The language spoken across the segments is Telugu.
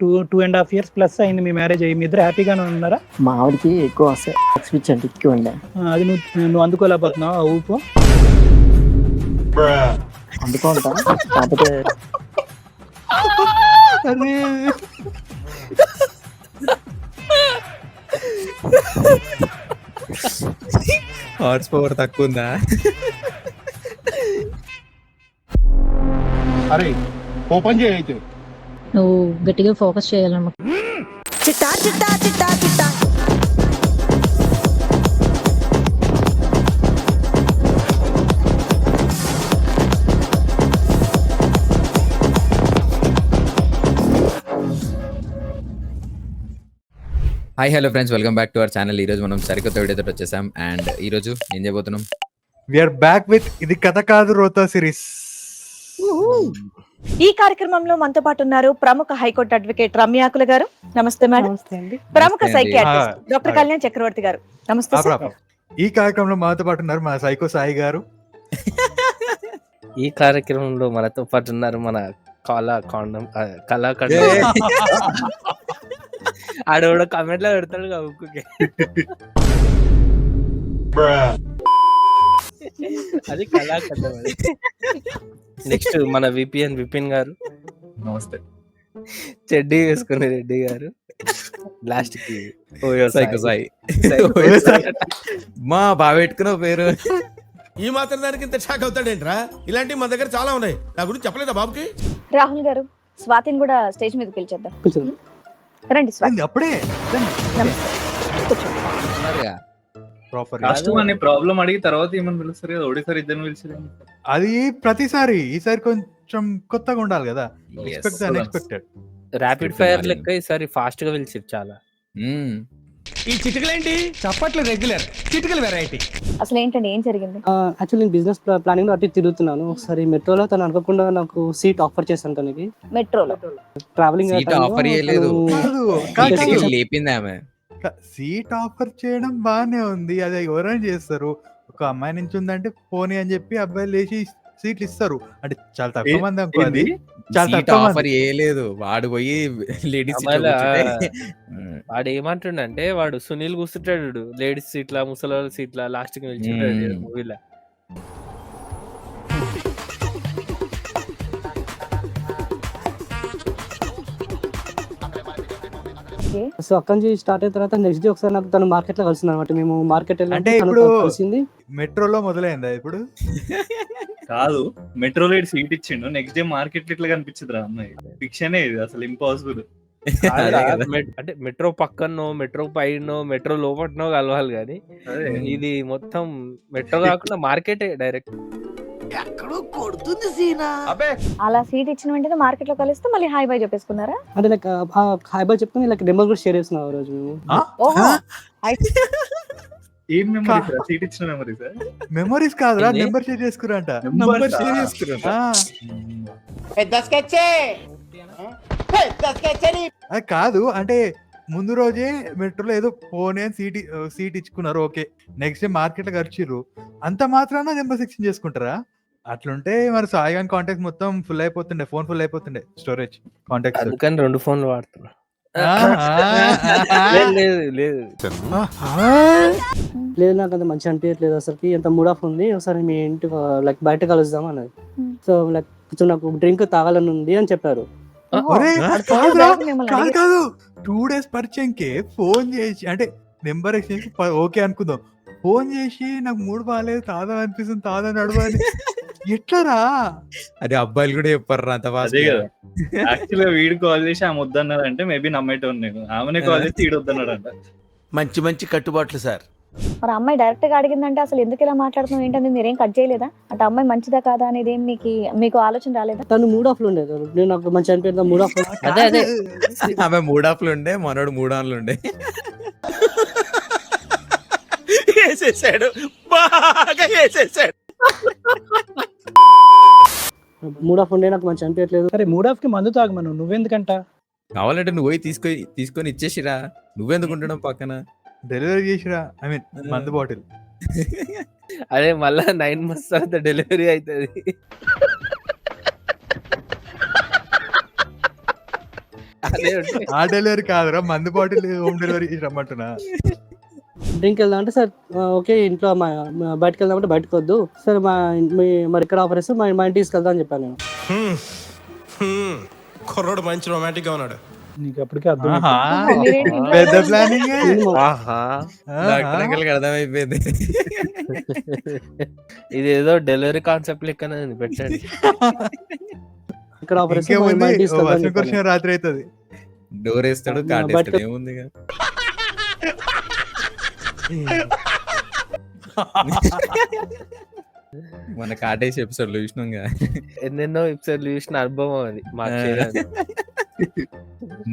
2.5 years ప్లస్ అయింది మీ మ్యారేజ్ అయ్యి. మీ ఇద్దరు హ్యాపీగానే ఉన్నారా? మా ఆవిడకి ఎక్కువ స్విచ్ అంటే ఎక్కువ ఉండే. అది నువ్వు అందుకోలేకపోతున్నావు ఆ ఊపు? అందుకుంటా కాకపోతే హార్స్ పవర్ తక్కువ ఉందా? అరే ఓపెన్ చేయైతే నువ్వు గట్టిగా ఫోకస్ చేయాలన్నమాట. చిట్టా చిట్టా చిట్టా చిట్టా hi hello friends, welcome back to our channel. ఈ రోజు మనం సరికొత్త వీడియోతో వచ్చేసాం. అండ్ ఈ రోజు ఏం చేయబోతున్నాం? వీఆర్ బ్యాక్ విత్ ఇది కథ కాదు రోతా సిరీస్. ఈ కార్యక్రమంలో మనతో పాటు ఉన్నారు ప్రముఖ హైకోర్టు అడ్వకేట్ రమ్యాకుల గారు. నమస్తే మేడం. ప్రముఖ నమస్తే అండి. సైకియాట్రిస్ట్ డాక్టర్ కళ్యాణ్ చక్రవర్తి గారు. నమస్తే సార్. ఈ కార్యక్రమంలో మాతో పాటు ఉన్నారు మా సైకో సాయి గారు. ఈ కార్యక్రమంలో మనతో పాటు ఉన్నారు మన కళాఖండం ఆడోడ కామెంట్ లో పెడతాడు ఉక్కుకి. అది కళాఖండం. నెక్స్ట్ మన విపిన్ గారు. నమస్తే. చెడ్డీ వేసుకుని రెడ్డి గారు. లాస్ట్ కి సైకో సాయి. మా బాగా పెట్టుకున్న పేరు. ఈ మాత్రం దానికి ఇంత షాక్ అవుతాడేంట్రా? ఇలాంటివి మన దగ్గర చాలా ఉన్నాయి. నా గురించి చెప్పలేదా బాబుకి? రాహుల్ గారు, స్వాతిని కూడా స్టేజ్ మీద పిలిచేద్దాం. రండి స్వాతి. అప్పుడే నమస్తే. కూర్చోండి. ఉన్నారుగా. ప్రాపర్ ప్రాబ్లం అడిగి తర్వాత ఏమని పిలుస్తారు కదా, ఒకటిసారి ఇద్దరు పిలిచారు. అది ప్రతిసారి, ఈసారి కొంచెం కొత్తగా ఉండాలి కదా. Yes. అన్ఎక్స్పెక్టెడ్. ర్యాపిడ్ ఫైర్ లెక్క ఈసారి ఫాస్ట్ గా పిలిచారు చాలా. ఈ చిటికలేంటి? చప్పట్లు రెగ్యులర్, చిటికలు వెరైటీ. అసలు ఏంటండి, ఏం జరిగింది? యాక్చువల్లీ నేను బిజినెస్ ప్లానింగ్ లో అటు తిరుగుతున్నాను. ఒకసారి మెట్రోలో తను అనుకోకుండా నాకు సీట్ ఆఫర్ చేశాను. తనకి మెట్రోలో ట్రావెలింగ్ సీట్ ఆఫర్ చేయలేదు, లేపింది ఆమె. సీట్ ఆఫర్ చేయడం బానే ఉంది. అది ఎవరైనా చేస్తారు. ఒక అమ్మాయి నుంచి ఉందంటే పోనీ అని చెప్పి అబ్బాయిలు లేచి సీట్లు ఇస్తారు. అంటే చాలా తక్కువ మంది అనుకోండి. చాలా సీట్ తక్కువ ఆఫర్ మంది. చేయలేదు, వాడు పోయి లేడీస్ వాడు ఏమంటుండంటే, వాడు సునీల్ కూర్చుంటాడు లేడీస్ సీట్ల, ముసలి సీట్ల, లాస్ట్ కి నిల్చుంటాడు మూవీలో. సో అక్కడి నుంచి స్టార్ట్ అయిన తర్వాత నెక్స్ట్ డే ఒకసారి నాకు తను మార్కెట్ లో కలిసింది అనమాట. మేము మార్కెట్ అంటే ఇప్పుడు మెట్రోలో మొదలైందా ఇప్పుడు? కాదు, మెట్రోలో సీట్ ఇచ్చిండు, నెక్స్ట్ డే మార్కెట్ ఇట్లా కనిపించదు అమ్మాయి. ఫిక్షనే ఇది, అసలు ఇంపాసిబుల్. అంటే మెట్రో పక్కనో, మెట్రో పైనో, మెట్రో లోపట్నో కలవాలి కానీ ఇది మొత్తం మెట్రో కాకుండా మార్కెటే డైరెక్ట్. అలా సీట్ ఇచ్చిన వెంటనే మార్కెట్ లో కలిస్తే మళ్ళీ హాయ్ బై చెప్పేసుకున్నారా? అంటే లైక్ హాయ్ బాయ్ చెప్తాను, లైక్ నెంబర్ కూడా షేర్ చేస్తున్నాం ఆ రోజు మేము. ఓహో. ఏం మెమరీ సార్? సీట్ ఇచ్చిన మెమరీ సార్? మెమరీస్ కాదురా, నెంబర్ షేర్ చేసుకురంట. అది కాదు, అంటే ముందు రోజే మెట్రోలో ఏదో పోనీ అని సీట్ ఇచ్చుకున్నారు. ఓకే, నెక్స్ట్ డే మార్కెట్ లో ఖర్చురు. అంత మాత్రాన నెంబర్ 16 చేసుకుంటారా? అట్లుంటే మరి సాయి గాని కాంటాక్ట్ మొత్తం ఫుల్ అయిపోతుండే, ఫోన్ ఫుల్ అయిపోతుండే, స్టోరేజ్ కాంటాక్ట్. అందుకని 2 ఫోన్లు వాడుతున్నా. లేదు నాకు అంత మంచి అనిపించట్లేదు అసలు. ఎంత మూడ్ ఆఫ్ ఉంది. ఒకసారి మీ ఇంటి లైక్ బయట కలుద్దాం అన్నది. సో లైక్ కొంచెం నాకు డ్రింక్ తాగాలని ఉంది అని చెప్పారు. కాదు 2 days పరిచయంకే ఫోన్ చేసి, అంటే నెంబర్ ఎక్స్చేంజ్ ఓకే అనుకుందాం, ఫోన్ చేసి నాకు మూడు బాగాలేదు, తాదా అనిపిస్తుంది, తాదా నడవాలి. ఎట్లరా? అది అబ్బాయిలు కూడా చెప్పారు అంత అదే కదా. యాక్చువల్గా వీడు కాల్ చేసి ఆమె వద్దన్నాడు అంటే మేబీ నమ్మేటోను నేను. ఆమెనే కాల్ చేసి వీడు వద్దన్నాడు అంట. మంచి మంచి కట్టుబాట్లు సార్. మరి అమ్మాయి డైరెక్ట్ గా అడిగిందంటే అసలు ఎందుకు ఇలా మాట్లాడుతున్నావు ఏంటనేది మీరేం కట్ చేయలేదా? అంటే అమ్మాయి మంచిదా కాదా అనేది ఏం మీకు ఆలోచన రాలేదా? తను మూడ్ ఆఫ్ లో ఉండేది. నేను నాకు మంచి అనిపించదు మూడ్ ఆఫ్. అదే ఆమె మూడ్ ఆఫ్ లో ఉండే, మనోడు మూడ్ ఆన్ లో ఉండే. వేసేసాడు, బాగా వేసేసాడు. మూడ్ ఆఫ్ ఉండే, నాకు మంచి అనిపించట్లేదు. సరే మూడ్ ఆఫ్ కి మందు తాగమను, నువ్వెందుకంట? కావాలంటే నువ్వు పోయి తీసుకొని ఇచ్చేసిరా, నువ్వెందుకు ఉండడం పక్కన? డెలివరీ చేసిరా, ఐ మీన్ మందు బాటిల్. అదే మళ్ళా 9 months తర్వాత డెలివరీ అవుతుంది. అదే ఉంటే ఆ డెలివరీ కాదురా, మందు బాటిల్ హోమ్ డెలివరీ రమ్మంటున్నా. డ్రింక్ వెళ్దాం అంటే సార్ ఓకే ఇంట్లో బయటకు వెళ్దాం అంటే బయటకు వద్దు సార్ మరి ఇక్కడ ఆఫర్ ఇస్తే మా ఇంటికి తీసుకెళ్దాం అని చెప్పాను నేను. కుర్రోడు మంచి రొమాంటిక్ గా ఉన్నాడు. నీకు అప్పటికే అర్థం ఆహా, మీరేంటి ఇంట్లో పెద్ద ఎవరు ప్లానింగ్. ఆహా డాక్టర్ అంకుల్కి అర్థమైపోయింది. ఇదేదో డెలివరీ కాన్సెప్ట్ లెక్కనే ఉంది, పెట్టండి. ఇక్కడ ఆఫర్ ఇస్తే మా ఇంటికి తీసుకెళ్దాం అని చెప్పాను. వర్షం రాత్రి అవుతుంది. డోర్ వేస్తాడు, బయట- కాటేస్తాడు, ఏముంది ఇక. మన కాటేసి ఎపిసోడ్ లో చూసినాం కదా. ఎన్నెన్నో ఎపిసోడ్లు చూసిన అనుభవం అది మాకు చేయడానికి.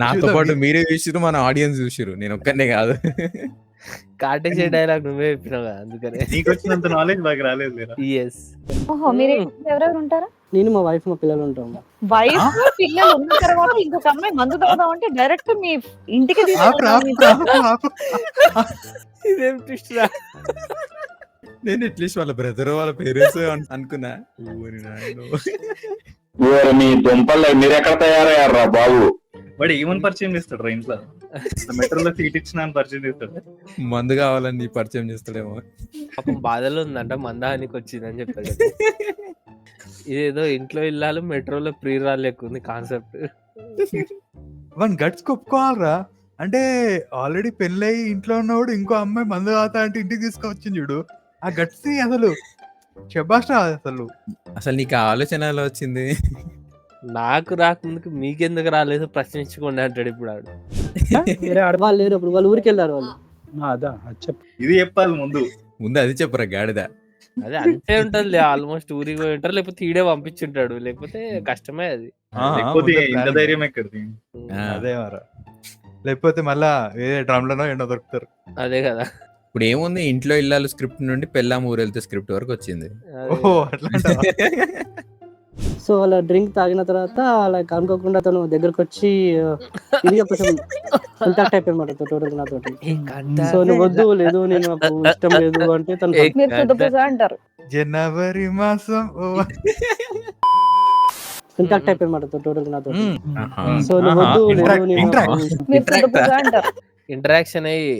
నాతో పాటు మీరే చూసిరు, మన ఆడియన్స్ చూసిరు, నేను ఒక్కనే కాదు. కాటేసే డైలాగ్ నువ్వే చెప్పినావు కదా, అందుకనే. నీకు వచ్చినంత నాలెడ్జ్ నాకు రాలేదు లేరా. Yes. ఓహో, మీరు ఎవరెవరు ఉంటారా? నేను మా వైఫ్ మా పిల్లలు ఉంటాము. వైఫ్ పిల్లలు ఉన్న తర్వాత ఇంకొక అమ్మాయి మందు తాగుదాం అంటే డైరెక్ట్ మీ ఇంటికి ఇదేం ట్విస్ట్ రా. నేను అట్లీస్ట్ వాళ్ళ బ్రదర్ వాళ్ళ పేరెంట్స్ అనుకున్నా. ఊరి నాయనో. మీ దుంపల్లో మీరెక్కడ తయారయ్యారా బాబు? వాడు ఏమని పరిచయం చేస్తాడు రా ఇంట్లో? మెట్రోలో సీట్ ఇచ్చిన అని పరిచయం చేస్తాడు. మందు కావాలని నీ పరిచయం చేస్తాడేమో. పాపం బాధలో ఉందంట, మందానికి వచ్చిందని చెప్పాడు. ఇదేదో ఇంట్లో ఇల్లాలు మెట్రోలో ప్రీ రాల్ లెక్క ఉంది కాన్సెప్ట్. One guts ఒప్పుకోవాలరా. అంటే ఆల్రెడీ పెళ్ళయి ఇంట్లో ఉన్నవాడు ఇంకో అమ్మాయి మందు తాగుతా అంటే ఇంటికి తీసుకొచ్చింది చూడు, ఆ గట్స్ అసలు శబాష్ అసలు. అసలు నీకు ఆ ఆలోచన ఎలా వచ్చింది? నాకు రాకుందుకు మీకెందుకు రాలేదు ప్రశ్నించుకోండి అంటాడు ఇప్పుడు ఆడు. వేరే ఆడ వాళ్ళు లేరు, అప్పుడు వాళ్ళు ఊరికి వెళ్ళారు వాళ్ళు. అదా అది చెప్పు. ఇది చెప్పాలి ముందు. ముందు అది చెప్పరా గాడిద. అదే అంతే ఉంటది, ఆల్మోస్ట్ ఊరికి పోయి ఉంటారు, లేకపోతే ఈడే పంపించుంటాడు, లేకపోతే కష్టమే అది. లేకపోతే ఇంత ధైర్యం ఎక్కడిది? అదే మరా, లేకపోతే మళ్ళా వేరే డ్రమ్ లలో ఎన్నో దొరుకుతారు. అదే కదా. ఇప్పుడు ఏముంది, ఇంట్లో ఇల్లాలు స్క్రిప్ట్ నుండి పెళ్ళాం ఊరు వెళ్తే స్క్రిప్ట్ వరకు వచ్చింది. ఓహో అట్లా. సో వాళ్ళ డ్రింక్ తాగిన తర్వాత లైక్ అనుకోకుండా తను దగ్గరకు వచ్చి ఇది కొంచెం కాంటాక్ట్ అయిపోయింది టోటల్ నాతోటి. సో నువ్వు వద్దు, లేదు నేను నాకు ఇష్టం లేదు అంటే తను మీరు సుద్దపూస అంటారు. జనవరి మాసం కాంటాక్ట్ అయిపోయింది టోటల్ నాతోటి. ఆహా. సో నువ్వు వద్దు, లేదు నేను నాకు మీరు సుద్దపూస అంటారు. ఇంటరాక్షన్ అయ్యి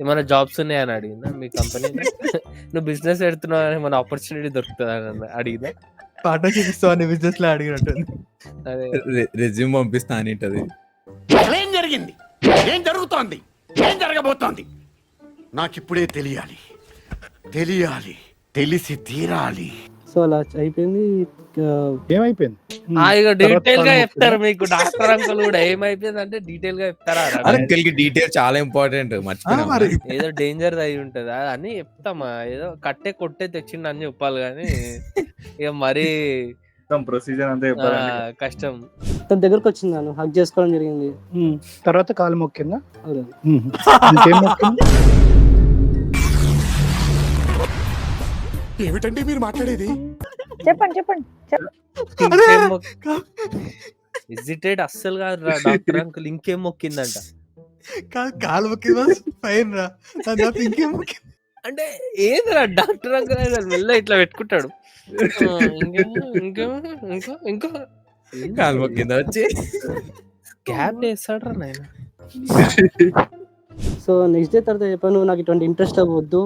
ఏమైనా జాబ్స్ ఉన్నాయని అడిగిందా మీ కంపెనీ? నువ్వు బిజినెస్ పెడుతున్నావు అని ఏమైనా ఆపర్చునిటీ దొరుకుతుందా అని అడిగిందా? పార్ట్నర్షిప్ ఇస్తావు బిజినెస్ లో అడిగినట్టు. అదే రెజ్యూమ్ పంపిస్తా అని ఉంటది. ఏం జరిగింది? ఏం జరుగుతోంది? ఏం జరగబోతోంది? నాకిప్పుడే తెలియాలి, తెలిసి తీరాలి. సో అలా అయిపోయింది. ఏమైపోయింది? ఇక డీటెయిల్ గా చెప్తారు మీకు డాక్టర్ అంకుల్ కూడా. ఏమైపోయింది అంటే డీటెయిల్ గా చెప్తారా? అంకుల్కి డీటెయిల్ చాలా ఇంపార్టెంట్, మర్చిపోయినా. మరి ఏదో డేంజర్ అయి ఉంటది అని చెప్తామా, ఏదో కొట్టే తెచ్చిండు అని చెప్పాలి కానీ ఇక మరీ ప్రొసీజర్ అంతా చెప్పాలి. కష్టం. తన దగ్గరకు వచ్చింది, నన్ను హక్ చేసుకోవడం జరిగింది. తర్వాత కాలు మొక్కిందా? అవును. ఇంకేం మొక్కింది? ఏమిటండి మీరు మాట్లాడేది? చెప్పండి. హెజిటేట్ అస్సలు కాదు రా డాక్టర్ అంకుల్. ఇంకేం మొక్కిందంట కాలు మొక్కిందా ఫైన్ రా, ఇంకేం మొక్కింది అంటే ఏందిరా డాక్టర్ అంకుల్ మెల్ల ఇట్లా పెట్టుకుంటాడు. ఇంకో కాలు మొక్కింద వచ్చి గ్యాప్ వేస్తాడు రా నాయన. సో నెక్స్ట్ డే తర్వాత చెప్పాను, నాకు ఇటువంటి ఇంట్రెస్ట్ వద్దు,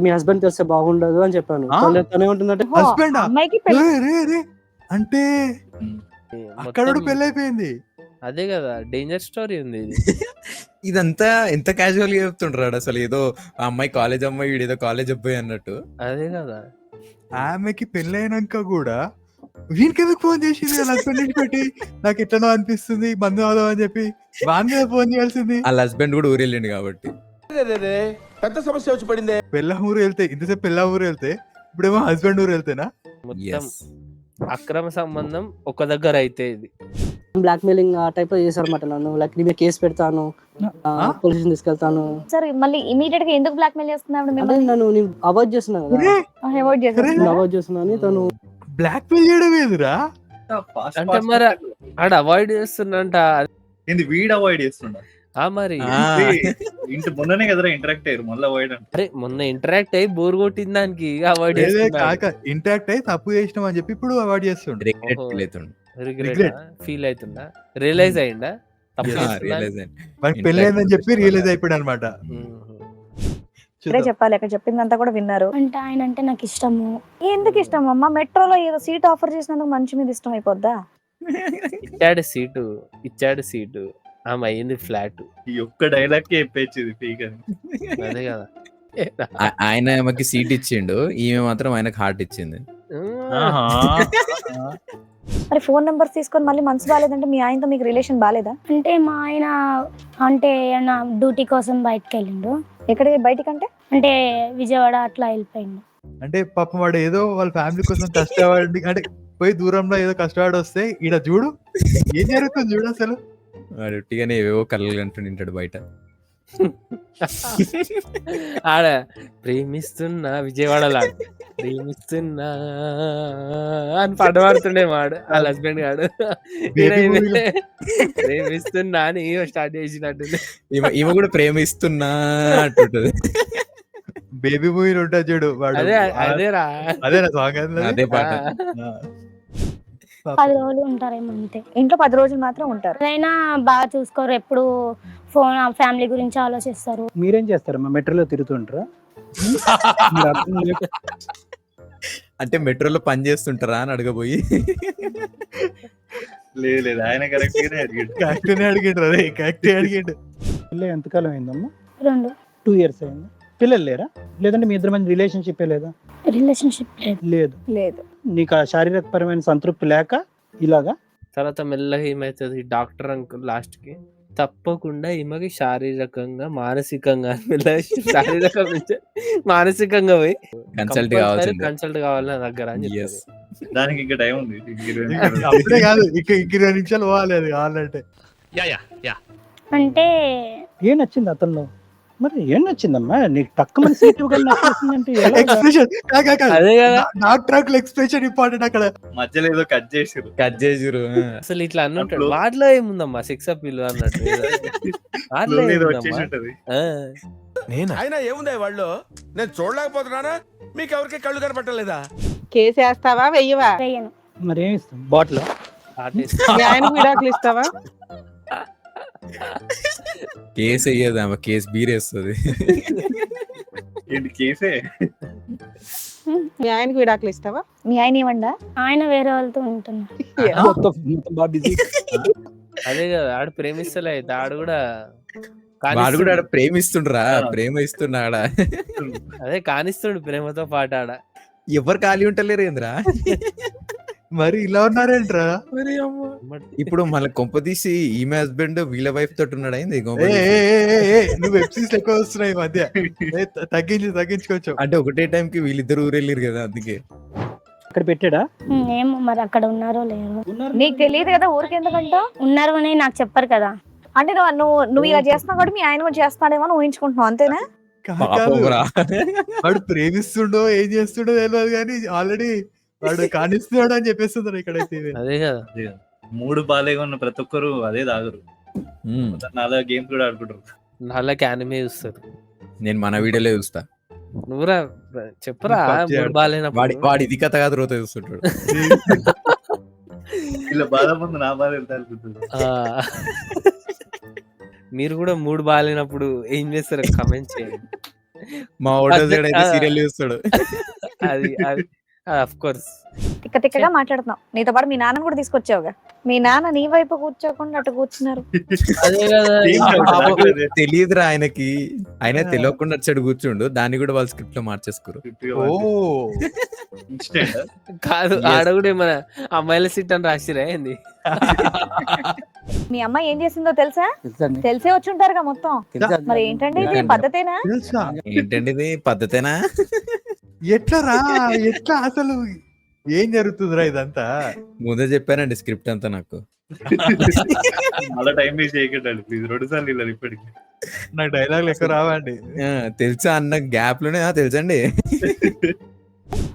మీ హస్బెండ్ తెలిస్తే బాగుండదు అని చెప్పాను. తను ఏమంటుందంటే హస్బెండ్ అమ్మాయికి పెళ్లి అంటే అక్కడ పెళ్లి అయిపోయింది. అదే కదా డేంజర్ స్టోరీ ఉంది ఇది. ఇదంతా ఎంత క్యాజువల్ గా చెప్తుంటాడు అసలు. ఏదో ఆ అమ్మాయి కాలేజ్ అమ్మాయి, వీడేదో కాలేజ్ అబ్బాయి అన్నట్టు. అదే కదా. ఆమెకి పెళ్లి అయినాక కూడా వీనికి ఎందుకు ఫోన్ చేసింది? హస్బెండ్ నుంచి పెట్టి నాకు ఎట్లనో అనిపిస్తుంది బంధు అవుదాం అని చెప్పి వాని మీద ఫోన్ చేయాల్సింది. వాళ్ళ హస్బెండ్ కూడా ఊరు వెళ్ళిండు కాబట్టి. పెద్ద సమస్య వచ్చి పడింది. పెళ్ళ ఊరు వెళ్తే ఇంతసేపు పెళ్ళ ఊరు వెళ్తే ఇప్పుడేమో హస్బెండ్ ఊరు వెళ్తేనా? మొత్తం అక్రమ సంబంధం ఒక దగ్గర అయితే ఇది బ్లాక్ మెయిలింగ్ ఆ టైప్ లో చేశారన్నమాట నన్ను. లైక్ నీ మీద కేసు పెడతాను, పోలీస్ స్టేషన్ తీసుకెళ్తాను. సరే మళ్ళీ ఇమీడియట్ గా ఎందుకు బ్లాక్ మెయిల్ చేస్తున్నాడు అదే మిమ్మల్ని? నన్ను నేను అవాయిడ్ చేస్తున్నాను కదా, అవాయిడ్ చేసేస్తున్నా. అవాయిడ్ చేస్తున్నాను. తను బ్లాక్ మెయిల్ చేయడం ఏదిరా? అంటే మరి ఆడ అవాయిడ్ చేస్తున్నంట. వీడు అవాయిడ్ చేస్తుండ మరి ఇంటి మొన్ననే కదరా ఇంటరాక్ట్ అయ్యారు, మళ్ళీ అవాయిడ్ అంటే. అరే మొన్న ఇంటరాక్ట్ అయ్యి బోర్ కొట్టిన దానికి అవాయిడ్ కాక ఇంటాక్ట్ అయ్యి తప్పు చేసినాం అని చెప్పి ఇప్పుడు అవాయిడ్ చేస్తుండే. Regret Regret. ఫీల్ అవుతుందా, రియలైజ్ అయ్యిందా తప్పు Yes. చేస్తున్నా అని? రియలైజ్ అయింది. మనకి Interact పెళ్ళైందని చెప్పి చేసుకోవాలి. రియలైజ్ అయిపోయాడు అనమాట. ఇక్కడే చెప్పాలి, అక్కడ చెప్పిందంతా కూడా విన్నారు. అంటే ఆయన అంటే నాకు ఇష్టము. ఎందుకు ఇష్టం అమ్మా? మెట్రోలో ఏదో సీట్ ఆఫర్ చేసినందుకు మంచి మీద ఇష్టం అయిపోద్దా? ఇచ్చాడు సీటు ఆమె అయ్యింది ఫ్లాట్. ఈ ఒక్క డైలాగ్ చెప్పేది ఫేక్ అని. అదే కదా. ఆయన ఆమెకి సీట్ ఇచ్చిండు, ఈమె మాత్రం ఆయనకు హార్ట్ ఇచ్చింది. మరి ఫోన్ నెంబర్స్ తీసుకొని మళ్ళీ మనసు బాగాలేదంటే మీ ఆయనతో మీకు రిలేషన్ బాగాలేదా? అంటే మా ఆయన అంటే నా డ్యూటీ కోసం బయటకు వెళ్ళిండు. ఎక్కడికి బయటికంటే? అంటే విజయవాడ అట్లా వెళ్ళిపోయిండు. అంటే పాపం వాడు ఏదో వాళ్ళ ఫ్యామిలీ కోసం కష్టపడి అంటే పోయి దూరంలో ఏదో కష్టపడి వస్తే ఈడ చూడు ఏం జరుగుతుంది చూడు అసలు. వాడు ఉట్టిగానే ఏవేవో కళ్ళు అంటుంటాడు బయట. ఆడ ప్రేమిస్తున్నా విజయవాడలో ప్రేమిస్తున్నా అని పాట పాడుతుండే వాడు వాళ్ళ హస్బెండ్ గాడు. ప్రేమిస్తున్నా అని స్టార్ట్ చేసినట్టుంది. ఈమె కూడా ప్రేమిస్తున్నా అంటుంటది. బేబీ మూవీ ఉంటుంది చూడు వాడు. అదేరా అదేనా సాంగ్? అదే పాట. 10 రోజులు ఉంటారేమో అంతే. ఇంట్లో 10 రోజులు మాత్రం ఉంటారు. ఎవరైనా బాగా చూసుకోరు, ఎప్పుడు ఫోన్ ఫ్యామిలీ గురించి ఆలోచిస్తారు. మీరేం చేస్తారమ్మా? మెట్రోలో తిరుగుతుంటారా? మీరు అర్థం లేక- అంటే మెట్రోలో పని చేస్తుంటారా అని అడగబోయి లేదు ఆయన కరెక్ట్ గానే అడిగాడు. కరెక్ట్నే అడిగిండు. అదే కరెక్టే అడిగిండు. పిల్ల ఎంతకాలం అయిందమ్మా? 2 years అయింది. పిల్లలు లేరా? లేదంటే మీ ఇద్దరి మధ్య రిలేషన్షిప్ లేదు? రిలేషన్షిప్ లేదు. లేదు. లేదు. నీకు ఆ శారీరకపరమైన సంతృప్తి లేక ఇలాగా? తర్వాత మెల్లగా ఏమైతుంది, డాక్టర్ అంకుల్ లాస్ట్ కి తప్పకుండా ఈమెకి శారీరకంగా మానసికంగా శారీరకం నుంచి మానసికంగా పోయి కన్సల్ట్ కావాల్సిందే. కన్సల్ట్ కావాలి నా దగ్గర అని Yes. చెప్తుంది. దానికి ఇంకా టైం ఉంది. అప్పుడే కాదు, ఇంక 20 నిమిషాలు పోవాలి అది కావాలంటే. అంటే ఏం నచ్చింది అతనిలో? మరి ఏం నచ్చిందమ్మా నీకు? తక్కువ సీట్ నచ్చేసిందంటే ఎలా? ఎక్స్ప్రెషన్ అదే కదా. డాక్టర్ ఎక్స్ప్రెషన్ ఇంపార్టెంట్ అక్కడ. మధ్యలో ఏదో కట్ చేసారు. కట్ చేసిరు. అసలు ఇట్లా అన్ని ఉంటాడు. వాటిలో ఏముందమ్మా సెక్స్ అప్పీల్ అన్నట్టు. వాటిలో వచ్చేసి ఏముందమ్మా? ఉంటది. అయినా ఏముంది వాళ్ళు? నేను చూడలేకపోతున్నానా? మీకు ఎవరికి కళ్ళు కనపట్టలేదా? కేసు వేస్తావా వెయ్యవా? వేయను. మరి ఏమి ఇస్తాం? బాటిల్ మీ ఆయనకు విడాకులు ఇస్తావా? కేసు అయ్యేది ఆమె, కేసు బీరేస్తుంది. ఏంటి కేసే? మీ ఆయనకు విడాకులు ఇస్తావా? మీ ఆయన ఏమండా? ఆయన వేరే వాళ్ళతో ఉంటున్నారు. బాగా బిజీ. అదే కదా, ఆడు ప్రేమిస్తలే అయితే ఆడు కూడా వాడు కూడా ఆడ ప్రేమిస్తుండ్రా, ప్రేమ ఇస్తున్నాడా? అదే కానిస్తుడు ప్రేమతో పాటు ఆడ. ఎవరు ఖాళీ ఉంటలేరు ఏంద్రా? మరి ఇలా ఉన్నారేంట్రా? ఇప్పుడు మళ్ళీ కొంపదీసి ఈమె హస్బెండ్ వీళ్ళ వైఫ్ తోటి ఉన్నాడు అయింది. నువ్వు వెబ్ సిరీస్ ఎక్కువ వస్తున్నాయి ఈ మధ్య. తగ్గించుకోవచ్చు. అంటే ఒకటే టైం కి వీళ్ళిద్దరు ఊరెళ్ళారు కదా, అందుకే. అక్కడ పెట్టాడా? ఏమో మరి అక్కడ ఉన్నారో లేరో. నీకు తెలియదు కదా, ఊరికి ఎందుకంటా? ఉన్నారు అని నాకు చెప్పరు కదా. అంటే నువ్వు ఇలా చేస్తున్నావు కాబట్టి మీ ఆయన కూడా చేస్తాడేమో అని ఊహించుకుంటున్నావు, అంతేనా? వాడు ప్రేమిస్తుండో ఏం చేస్తుండో తెలియదు కానీ ఆల్రెడీ వాడు కానిస్తున్నాడు అని చెప్పేస్తున్నారు ఇక్కడైతే. అదే కదా. 3 బాలేగా ఉన్న ప్రతి ఒక్కరు అదే తాగరు. 4 గేమ్స్ కూడా ఆడుకుంటారు. నాళ్ళకి యానిమే చూస్తారు. నేను మన వీడియోలో చూస్తా. నువ్వురా చెప్పురా. వాడు ఇది కథ కాదు రోజు చూస్తుంటాడు. ఇలా బాధ ముందు నా బాధ ఎంత అనుకుంటుంది. మీరు కూడా 3 బాగాలేనప్పుడు ఏం చేస్తారు కమెంట్ చేయండి. మా ఓటర్ అయితే సీరియల్ చూస్తాడు. అది ఆఫ్ కోర్స్. తిక్కగా మాట్లాడుతున్నావు. నీతో పాటు మీ నాన్నని కూడా తీసుకొచ్చావుగా. మీ నాన్న నీ వైపు కూర్చోకుండా అటు కూర్చున్నారు. అదే కదా. తెలియదురా ఆయనకి. ఆయన తెలియకుండా వచ్చాడు కూర్చుండు. దాన్ని కూడా వాళ్ళు స్క్రిప్ట్ లో మార్చేసుకోరు. కాదు, ఆడ కూడా మన అమ్మాయిల సీట్ అని రాసిరా ఏంది? మీ అమ్మాయి ఏం చేసిందో తెలుసా? తెలిసే వచ్చి ఉంటారుగా మొత్తం. మరి ఏంటండి ఇది పద్ధతేనా? ఏంటండి ఇది పద్ధతేనా? ఎట్లా అసలు ఏం జరుగుతుందిరా ఇదంతా? ముందే చెప్పానండి స్క్రిప్ట్ అంతా నాకు. మళ్ళీ టైం వేస్ట్ చేయకండి ప్లీజ్. 2 సార్లు ఇలా ఇప్పటికి నాకు డైలాగ్ ఎక్కువ రావండి. తెలుసా అన్న గ్యాప్ లోనే తెలుసండి.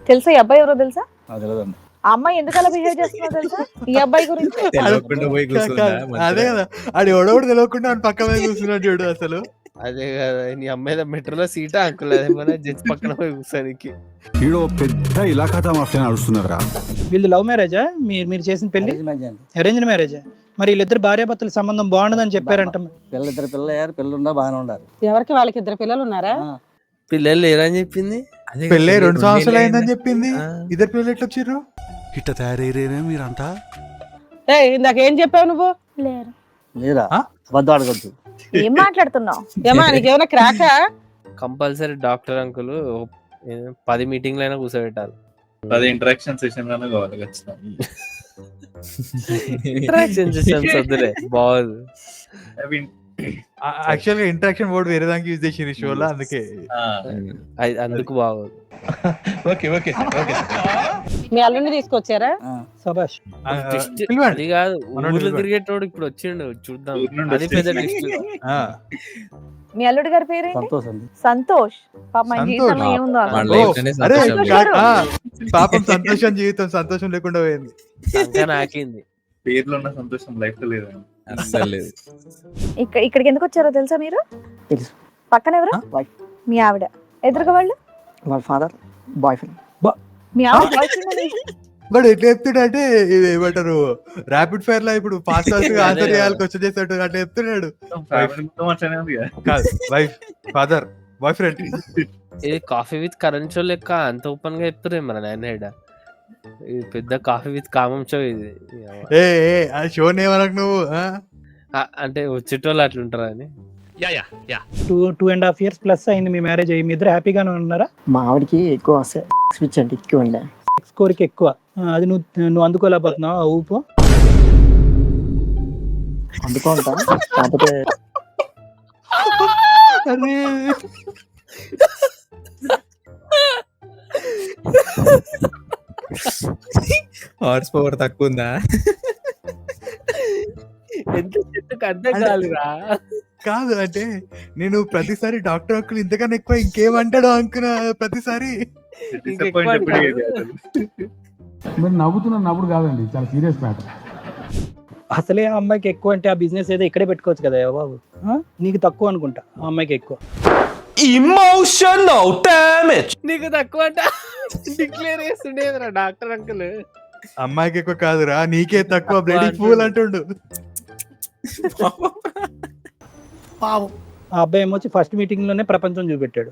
తెలుసా ఈ అబ్బాయి ఎవరో తెలుసా? ఆ అమ్మాయి ఎందుకు అలా బిహేవ్ చేస్తుందో తెలుసా ఈ అబ్బాయి గురించి? తెలియకుండా పోయి కూర్చుందా? అదే కదా, ఆడు ఎవడోడు తెలియకుండా పక్క మీద కూర్చున్నాడు చూడు. అసలు అదే కదా నీ అమ్మాయి మెట్రోలో సీటా అంకుల్ అదేమన్నా జడ్జ్ పక్కన పోయి కూర్చోనికి. ఈడో పెద్ద ఇలాఖాతా మాఫియా నడుస్తున్నదిరా. వీళ్ళు లవ్ మ్యారేజా మీరు చేసిన పెళ్లి? అరేంజ్డ్ మ్యారేజా? మరి వీళ్ళిద్దరు భార్యాభర్తల సంబంధం బాగుండదని చెప్పారంట. పిల్లలిద్దరు పిల్లయ్యారు, పిల్లలున్నా బాగానే ఉండాలి. ఎవరికి వాళ్ళకి 2 పిల్లలు ఉన్నారా? పిల్లలు లేరని చెప్పింది. పెళ్ళే 2 సంవత్సరాలు అయిందని చెప్పింది. 2 పిల్లలు ఎట్లా వచ్చిర్రు? ఇట్ట తయారయ్యేనే మీరంతా. ఇందాక ఏం చెప్పావు నువ్వు? లేరు. లేదా అబద్ధం అడగద్దు. ఏం మాట్లాడుతున్నావు? ఏమా నీకేమైనా క్రాకా? కంపల్సరీ డాక్టర్ అంకుల్ 10 మీటింగ్లు అయినా కూర్చోబెట్టాలి. 10 ఇంటరాక్షన్ సెషన్ లోనే కావాలి ఖచ్చితంగా. ఇంటరాక్షన్ సెషన్స్ వద్దులే, బాగుంది. యాక్చువల్ గా ఇంటరాక్షన్ బోర్డు వేరే దానికి యూజ్ చేసి షోలో, అందుకే అందుకు బాగుంది. మీ అల్లుడిని తీసుకొచ్చారా? సబాష్. అది కాదు ఊర్లో తిరిగేటోడు ఇప్పుడు వచ్చిండు, చూద్దాం. అది పెద్ద లిస్ట్. మీ అల్లుడి గారి పేరు సంతోష్. పాపం ఆయన జీవితంలో ఏముందో పాపం సంతోషం జీవితం సంతోషం లేకుండా పోయింది. నాకింది పేర్లో ఉన్న సంతోషం లైఫ్ లో లేదండి. అస్సలు లేదు. ఇక్కడికి ఎందుకు వచ్చారో తెలుసా మీరు? తెలుసు. పక్కన ఎవరు? మీ ఆవిడ. ఎదురుగా వాళ్ళు? వాళ్ళ ఫాదర్ బాయ్ ఫ్రెండ్. మీ ఆవిడ బాయ్ ఫ్రెండ్? బట్ ఎట్లా చెప్తున్నాడంటే ఇది ఏమంటారు, ర్యాపిడ్ ఫైర్ లో ఇప్పుడు ఫాస్ట్ ఆన్సర్ చేయాలి క్వశ్చన్ చేస్తాడు అట్లా చెప్తున్నాడు. Wife, father, boy friend. ఇది కాఫీ విత్ కరెంట్ షో లెక్క అంత ఓపెన్ గా చెప్తారే మన నాయన. ఇది పెద్ద కాఫీ విత్ కామం షో ఇది. ఆ షో నేమనకు నువ్వు. అంటే వచ్చేటోళ్ళు అట్లుంటారా అని. 2.5 years ప్లస్ అయింది మీ మ్యారేజ్ అయ్యి. మీ ఇద్దరు హ్యాపీగానే ఉన్నారా? మా ఆవిడకి ఎక్కువ స్విచ్ అంటే ఎక్కువ ఉండే, కోరిక ఎక్కువ. అది నువ్వు అందుకోలేకపోతున్నావు ఆ ఊపు. అందుకుంటా కాకపోతే హార్స్ పవర్ తక్కువ ఉందా? ఎంత చెట్టుకు అర్థం కాదురా. కాదు అంటే నేను ప్రతిసారి డాక్టర్ అంకుల్ ఇంతకన్నా ఎక్కువ ఇంకేమంటాడో అనుకున్నా ప్రతిసారి. మీరు నవ్వుతున్నప్పుడు కాదండి, చాలా సీరియస్ మ్యాటర్. అసలే ఆ అమ్మాయికి ఎక్కువ అంటే ఆ బిజినెస్ ఏదో ఇక్కడే పెట్టుకోవచ్చు కదా బాబు. నీకు తక్కువ అనుకుంటా, ఆ అమ్మాయికి ఎక్కువ. Emotional damage. నీకు తక్కువ అంట డిక్లేర్ చేస్తుండేదిరా డాక్టర్ అంకుల్. అమ్మాయికి ఎక్కువ కాదురా, నీకే తక్కువ బ్లడీ ఫూల్ అంటుండు. ఆ అబ్బాయి ఏమొచ్చి ఫస్ట్ మీటింగ్ లోనే ప్రపంచం చూపెట్టాడు.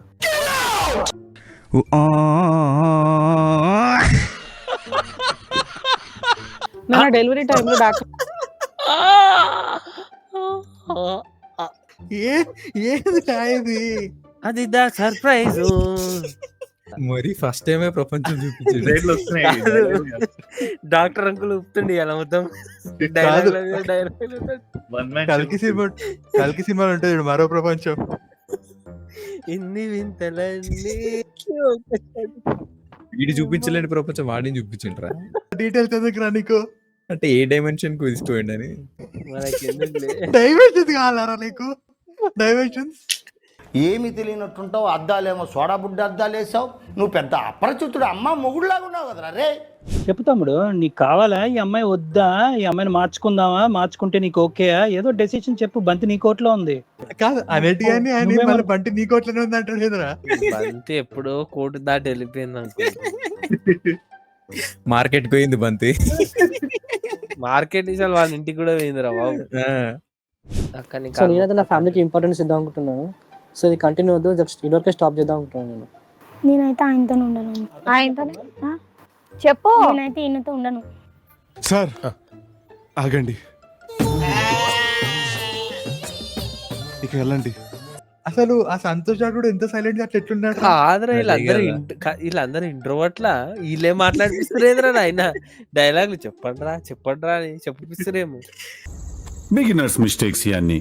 నా డెలివరీ టైంలో డాక్టర్ ఏది అది సర్ప్రైజ్. మరి ఫస్ట్ టైమే ప్రపంచం చూపించింది. డాక్టర్ అంకుల్ ఊపుతుండి అలా మొత్తం. కల్కి సినిమాలు ఉంటుంది మరో ప్రపంచం. ఇన్ని వింతలన్నీ వీడి చూపించలేని ప్రపంచం వాడిని చూపించిండ్రా. డీటెయిల్స్ ఎందుకు రా నీకు? అంటే ఏ డైమెన్షన్ కు తీసుకోండి అని. డైమెన్షన్స్ కావాలరా నీకు? డైమెన్షన్స్ ఏమి తెలియనట్టుంటావు. అద్దాలేమో సోడా బుడ్డ అద్దాలు వేసావు. నువ్వు పెద్ద అపరిచితుడు అమ్మ మొగుడులాగా ఉన్నావు కదరా రే. చెప్పు తమ్ముడు, నీకు కావాలా ఈ అమ్మాయి వద్దా? ఈ అమ్మాయిని మార్చుకుందామా? మార్చుకుంటే నీకు ఓకేయా? ఏదో డెసిషన్ చెప్పు. బంతి నీ కోట్లో ఉంది. కాదు అనేటి కానీ ఆయన బంటి నీ కోట్లోనే ఉంది అంటాడు లేదురా. బంతి ఎప్పుడో కోటు దాటి వెళ్ళిపోయింది అనుకో. మార్కెట్ పోయింది బంతి. మార్కెట్ ఇసాలు వాళ్ళ ఇంటికి కూడా పోయిందిరా బాబు. సో నేనైతే నా ఫ్యామిలీకి ఇంపార్టెన్స్ ఇద్దాం అనుకుంటున్నాను. సో ఇది కంటిన్యూ వద్దు, జస్ట్ ఇదివరకే స్టాప్ చేద్దాం అనుకుంటున్నాను. నేనైతే ఆయనతో ఉండను. ఆయనతోనే చెప్పు. నేనైతే ఈయనతో ఉండను. సార్ ఆగండి, ఇక వెళ్ళండి. అసలు ఆ సంతోష్ కూడా ఎంత సైలెంట్ గా అట్లా ఎట్లున్నాడు? కాదురా వీళ్ళందరూ ఇంట్రోవర్ట్లా. వీళ్ళే మాట్లాడిపిస్తారేదిరా ఆయన. డైలాగులు చెప్పండి అని చెప్పిస్తారేమో. బిగినర్స్ మిస్టేక్స్ ఇవన్నీ.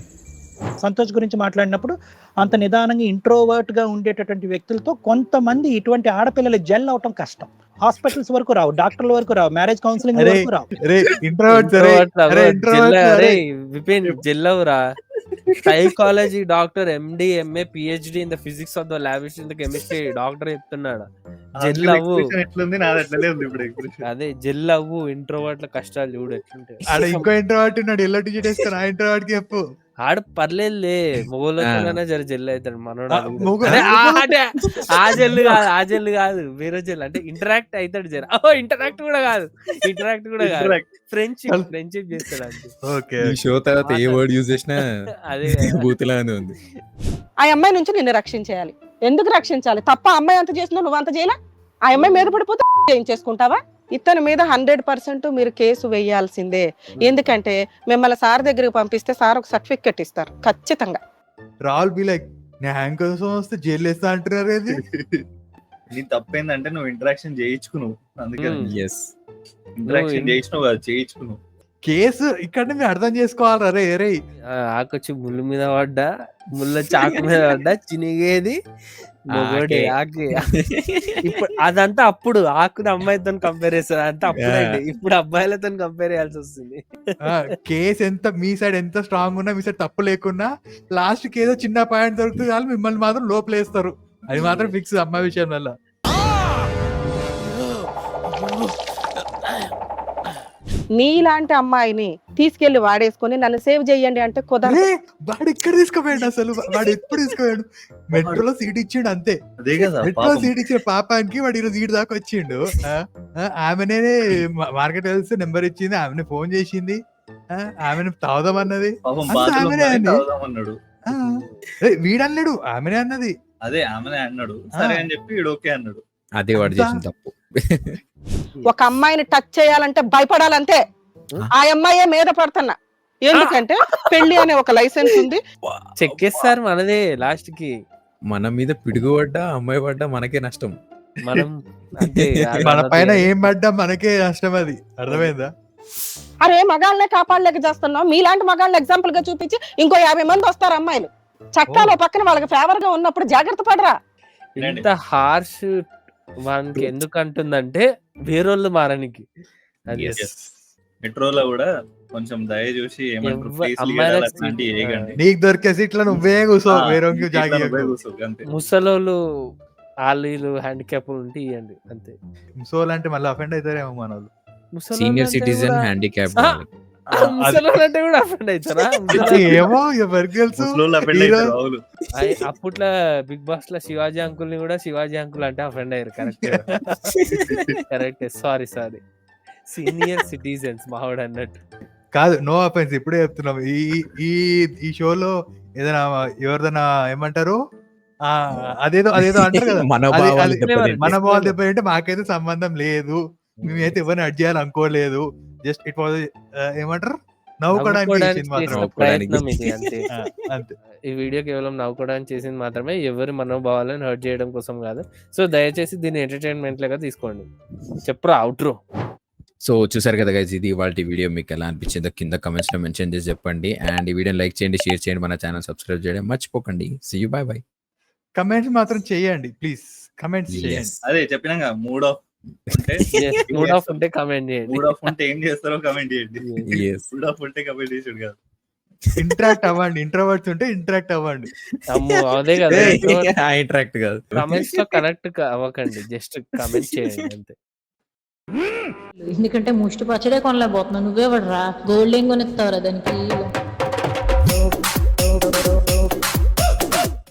సంతోష్ గురించి మాట్లాడినప్పుడు అంత నిదానంగా ఇంట్రోవర్ట్ గా ఉండేటటువంటి వ్యక్తులతో కొంతమంది ఇటువంటి ఆడపిల్లలు జెల్ అవటం కష్టం. హాస్పిటల్స్ వరకు రావు, డాక్టర్ల వరకు రావు, మ్యారేజ్ కౌన్సిలింగ్ వరకు రావు. జెల్లవురా. Psychology doctor, MD, MA, PhD in the physics of the laboratory in the chemistry doctor చెప్తున్నాడు. జెల్ అవ్వు. అదే జెల్ అవ్వు. ఇంట్రోవర్ట్ల కష్టాలు చూడు ఎట్లుంటాయి. ఇంకో ఇంట్రోవర్ట్ ఉన్నాడు, ఎల్లో టీషర్ట్ వేసుకొని ఆ ఇంట్రోవర్ట్ కి చెప్పు. ఆడు పర్లేదులే మొగోళ్ళతోనే జర జెల్ అవుతాడు మనోడు ఆ, అడుగుతాడు. మొగ- అదే అంటే ఆ జెల్ కాదు వేరే జెల్ అంటే ఇంటరాక్ట్ అవుతాడు జర ఇంటరాక్ట్ కూడా కాదు ఫ్రెండ్షిప్ చేస్తాడు అంతే. ఓకే ఈ షో తర్వాత ఏ వర్డ్ యూజ్ చేసినా అదే కదా. బూతులానే ఉంది. ఆ అమ్మాయి నుంచి నిన్ను రక్షించేయాలి. ఎందుకు రక్షించాలి? తప్ప ఆ అమ్మాయి అంత చేసినా నువ్వు అంత చేయలే. ఆ అమ్మాయి మీద పడిపోతే ఏం చేసుకుంటావా? ఇతని మీద 100% మీరు కేసు వేయాల్సిందే. ఎందుకంటే మిమ్మల్ని సార్ దగ్గరికి పంపిస్తే సార్ ఒక సర్టిఫికెట్ ఇస్తారు ఖచ్చితంగా. రాల్ బి లైక్ న్యాయం కోసం వస్తే జైలు వేస్తా అంటున్నారు ఏది? నీ తప్పేందంటే నువ్వు ఇంటరాక్షన్ చేయించుకున్నావు, అందుకని ఎస్ ఇంటరాక్షన్ చేయించినావు కదా, చేయించుకున్నావు. కేసు ఇక్కడ మీరు అర్థం చేసుకోవాలి. అరే అరే ఆకొచ్చి ముళ్ళు మీద పడ్డా, ముళ్ళ చాకు మీద పడ్డా చినిగేది మొగోడే ఆకే. ఇప్పుడు అదంతా అప్పుడు ఆకుని అమ్మాయితో కంపేర్ చేస్తారు, అంతా అప్పుడండి. ఇప్పుడు అబ్బాయిలతో కంపేర్ చేయాల్సి వస్తుంది. కేసు ఎంత మీ సైడ్ ఎంత స్ట్రాంగ్ ఉన్నా, మీ సైడ్ తప్పు లేకున్నా, లాస్ట్ కి ఏదో చిన్న పాయింట్ దొరుకుతుంది వాళ్ళు మిమ్మల్ని మాత్రం లోపలేస్తారు. అది మాత్రం ఫిక్స్ అమ్మాయి విషయం వల్ల. నీలాంటి అమ్మాయిని తీసుకెళ్లి వాడేసుకొని నన్ను సేవ్ చేయండి అంటే కుదరదు. వాడు ఇక్కడ తీసుకోపోయాడు, అసలు వాడు ఎప్పుడు తీసుకోపోయాడు. మెట్రోలో సీట్ ఇచ్చిండు అంతే. అదే కదా మెట్రో సీట్ ఇచ్చిన పాపానికి వాడు ఈరోజు సీట్ దాకా వచ్చిండు. ఆమెనే మార్కెట్ వెళ్తే నెంబర్ ఇచ్చింది, ఆమెనే ఫోన్ చేసింది, ఆమెను తాగుదామన్నది, పాపం అంతా బాత్రూమ్ ఆమెనే అండి. అన్నాడు. వీడన్నాడు ఆమెనే అన్నది. అదే ఆమెనే అన్నాడు, సరే అని చెప్పి వీడు ఓకే అన్నాడు. అదే వాడు చేసిన తప్పు. ఒక అమ్మాయిని టచ్ చేయాలంటే భయపడాలంతే. ఆ అమ్మాయే మీద పడుతున్నా. ఎందుకంటే పెళ్లి అనే ఒక లైసెన్స్ ఉంది. చెక్కేస్తారు మనదే లాస్ట్ కి. మన మీద పిడుగు పడ్డా అమ్మాయి పడ్డా మనకే నష్టం. మనం అంతే మన పైన ఏం పడ్డా మనకే నష్టం. అది అర్థమైందా? అరే మగాళ్ళనే కాపాడలేక చేస్తున్నావు. మీలాంటి మగాళ్ళని ఎగ్జాంపుల్ గా చూపించి ఇంకో 50 మంది వస్తారు అమ్మాయిలు. చట్టాలు పక్కన వాళ్ళకి ఫేవర్ గా ఉన్నప్పుడు జాగ్రత్త పడరా. ఇంత హార్ష్ వానికి ఎందుకు అంటుందంటే వేరోళ్ళు మారనికి. మెట్రోలో కూడా కొంచెం దయ చూసి ఏమంటారు, face అమ్మాయిల లీగల్ అట్లాంటివి వేయకండి. నీకు దొరికే సీట్లో నువ్వే కూర్చో, వేరే జాగి నువ్వే కూర్చో, అంతే. ముసలోళ్ళు వాళ్ళు హ్యాండిక్యాప్ ఉంటే ఇవ్వండి అంతే. ముసోళ్ళు అంటే మళ్ళీ అఫెండ్ అవుతారేమో మన వాళ్ళు. Senior citizen handicap. ముసలోళ్ళు అంటే కూడా అఫెండ్ అవుతారా? ఏమో ఎవరికి తెలుసు. ముసలోళ్ళు offend అవుతారు, అవును. అప్పట్లో బిగ్ బాస్ లో శివాజీ అంకుల్ ని కూడా శివాజీ అంకుల్ అంటే అఫెండ్ అయ్యారు. కరెక్ట్ సారీ సీనియర్ సిటిజన్స్ మావాడు అన్నట్టు కాదు, నో అఫెన్స్. ఇప్పుడే చెప్తున్నాం. ఈ షోలో ఏదైనా ఎవరిదైనా ఏమంటారు, అదేదో అంటారు కదా, మనోభావాలు దెబ్బ అంటే మాకైతే సంబంధం లేదు, మేమైతే ఎవరిని అడ్ చేయాలి అనుకోలేదు, జస్ట్ ఇట్ వాజ్ ఏమంటారు నవ్వుకోవడానికి ప్రయత్నం ఇది అంతే. అంతే. ఈ వీడియో కేవలం నవ్వుకోవడానికి చేసింది మాత్రమే, ఎవరి మనోభావాలను హర్ట్ చేయడం కోసం కాదు. సో దయచేసి దీన్ని ఎంటర్టైన్మెంట్ లాగా తీసుకోండి. చెప్పురా అవుట్రో. సో చూసారు కదా గైస్, ఇది ఇవాల్టి వీడియో. మీకు ఎలా అనిపించిందో కింద కమెంట్స్ లో మెన్షన్ చేసి చెప్పండి. అండ్ ఈ వీడియోని లైక్ చేయండి, షేర్ చేయండి, మన ఛానల్ సబ్స్క్రైబ్ చేయడం మర్చిపోకండి. See you, bye bye. Comments మాత్రం చేయండి ప్లీజ్, కమెంట్స్ చేయండి. అదే చెప్పినాక మూడ్ ఆఫ్ ఉంటే కమెంట్ చేయండి. మూడ్ ఆఫ్ ఉంటే ఏం చేస్తారో కమెంట్ చేయండి. మూడ్ ఆఫ్ ఉంటే కమెంట్ చేసాడు కాదు. ఇంటరాక్ట్ అవ్వండి, ఇంట్రోవర్ట్స్ ఉంటే ఇంటరాక్ట్ అవ్వండి. అమ్మో అదే కదా, ఇంటరాక్ట్ కాదు, కమెంట్స్ లో కనెక్ట్ అవ్వకండి, జస్ట్ కమెంట్ చేయండి అంతే. ఎందుకంటే ముష్టి పచ్చడే కొనలేకపోతున్నావు. నువ్వే పడరా గోల్డ్ ఏం కొనిస్తావురా దానికి.